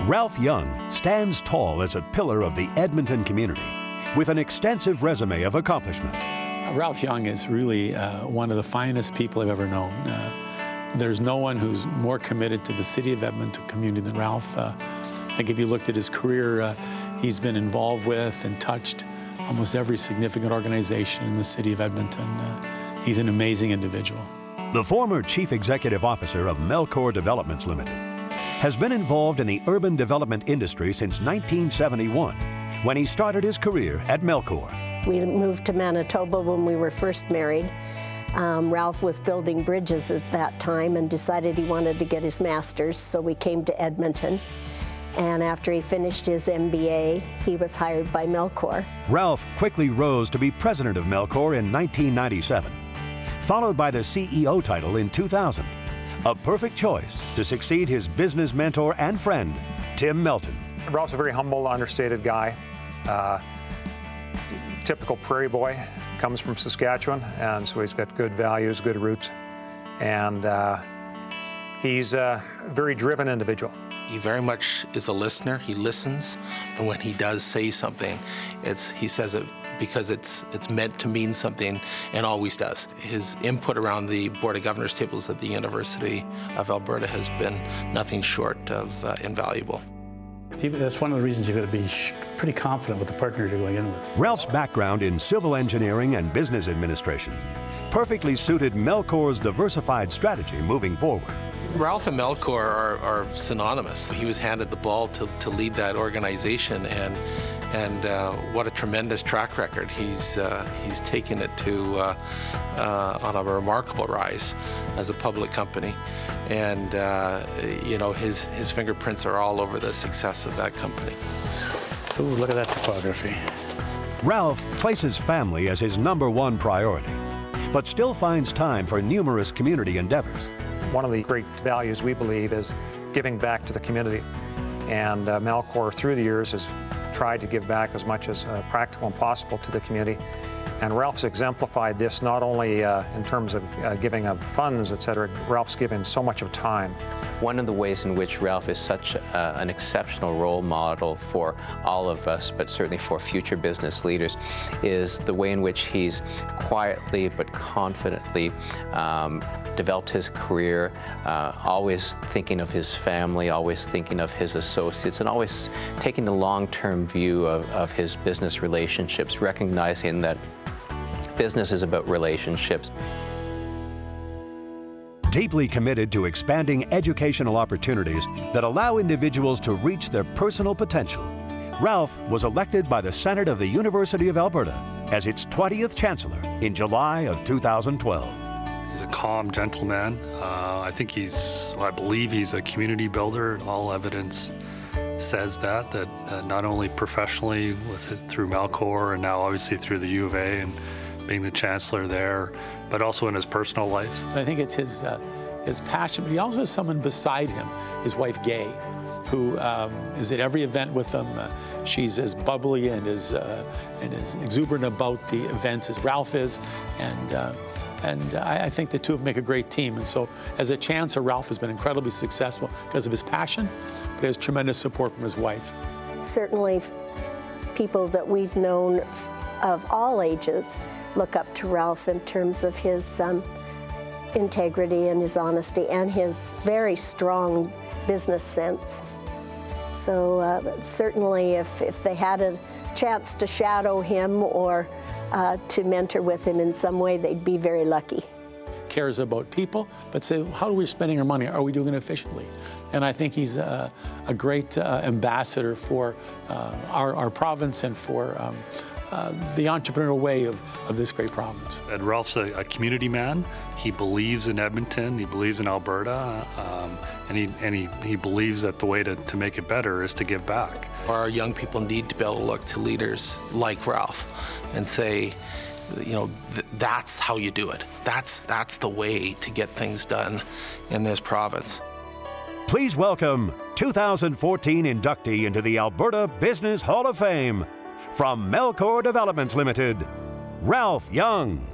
Ralph Young stands tall as a pillar of the Edmonton community with an extensive resume of accomplishments. Ralph Young is really one of the finest people I've ever known. There's no one who's more committed to the city of Edmonton community than Ralph. I think if you looked at his career, he's been involved with and touched almost every significant organization in the city of Edmonton. He's an amazing individual. The former Chief Executive Officer of Melcor Developments Limited has been involved in the urban development industry since 1971, when he started his career at Melcor. We moved to Manitoba when we were first married. Ralph was building bridges at that time and decided he wanted to get his master's, so we came to Edmonton. And after he finished his MBA, he was hired by Melcor. Ralph quickly rose to be president of Melcor in 1997, followed by the CEO title in 2000. A perfect choice to succeed his business mentor and friend, Tim Melton. Ralph's a very humble, understated guy. Typical prairie boy, comes from Saskatchewan, and so he's got good values, good roots, and he's a very driven individual. He very much is a listener. He listens, and when he does say something, he says it because it's meant to mean something, and always does. His input around the Board of Governors tables at the University of Alberta has been nothing short of invaluable. That's one of the reasons you've got to be pretty confident with the partner you're going in with. Ralph's background in civil engineering and business administration perfectly suited Melcor's diversified strategy moving forward. Ralph and Melcor are synonymous. He was handed the ball to lead that organization, and what a tremendous track record. He's taken it to on a remarkable rise as a public company, and you know, his fingerprints are all over the success of that company. Ooh, look at that topography. Ralph places family as his #1 priority, but still finds time for numerous community endeavors. One of the great values we believe is giving back to the community, and Melcor through the years has tried to give back as much as practical and possible to the community. And Ralph's exemplified this not only in terms of giving of funds, etc. Ralph's given so much of time. One of the ways in which Ralph is such an exceptional role model for all of us, but certainly for future business leaders, is the way in which he's quietly but confidently developed his career, always thinking of his family, always thinking of his associates, and always taking the long-term view of his business relationships, recognizing that business is about relationships. Deeply committed to expanding educational opportunities that allow individuals to reach their personal potential, Ralph was elected by the Senate of the University of Alberta as its 20th Chancellor in July of 2012. He's a calm gentleman. I believe he's a community builder. All evidence says that not only professionally through Melcor and now obviously through the U of A and being the chancellor there, but also in his personal life. I think it's his passion, but he also has someone beside him, his wife Gay, who is at every event with him. She's as bubbly and as exuberant about the events as Ralph is, and I think the two of them make a great team. And so as a chancellor, Ralph has been incredibly successful because of his passion, but he has tremendous support from his wife. Certainly people that we've known of all ages look up to Ralph in terms of his integrity and his honesty and his very strong business sense. So certainly if they had a chance to shadow him or to mentor with him in some way, they'd be very lucky. Cares about people, but say, how are we spending our money? Are we doing it efficiently? And I think he's a great ambassador for our province and for the entrepreneurial way of this great province. And Ralph's a community man. He believes in Edmonton, he believes in Alberta, and he believes that the way to make it better is to give back. Our young people need to be able to look to leaders like Ralph and say, you know, that's how you do it. That's the way to get things done in this province. Please welcome 2014 inductee into the Alberta Business Hall of Fame, from Melcor Developments Limited, Ralph Young.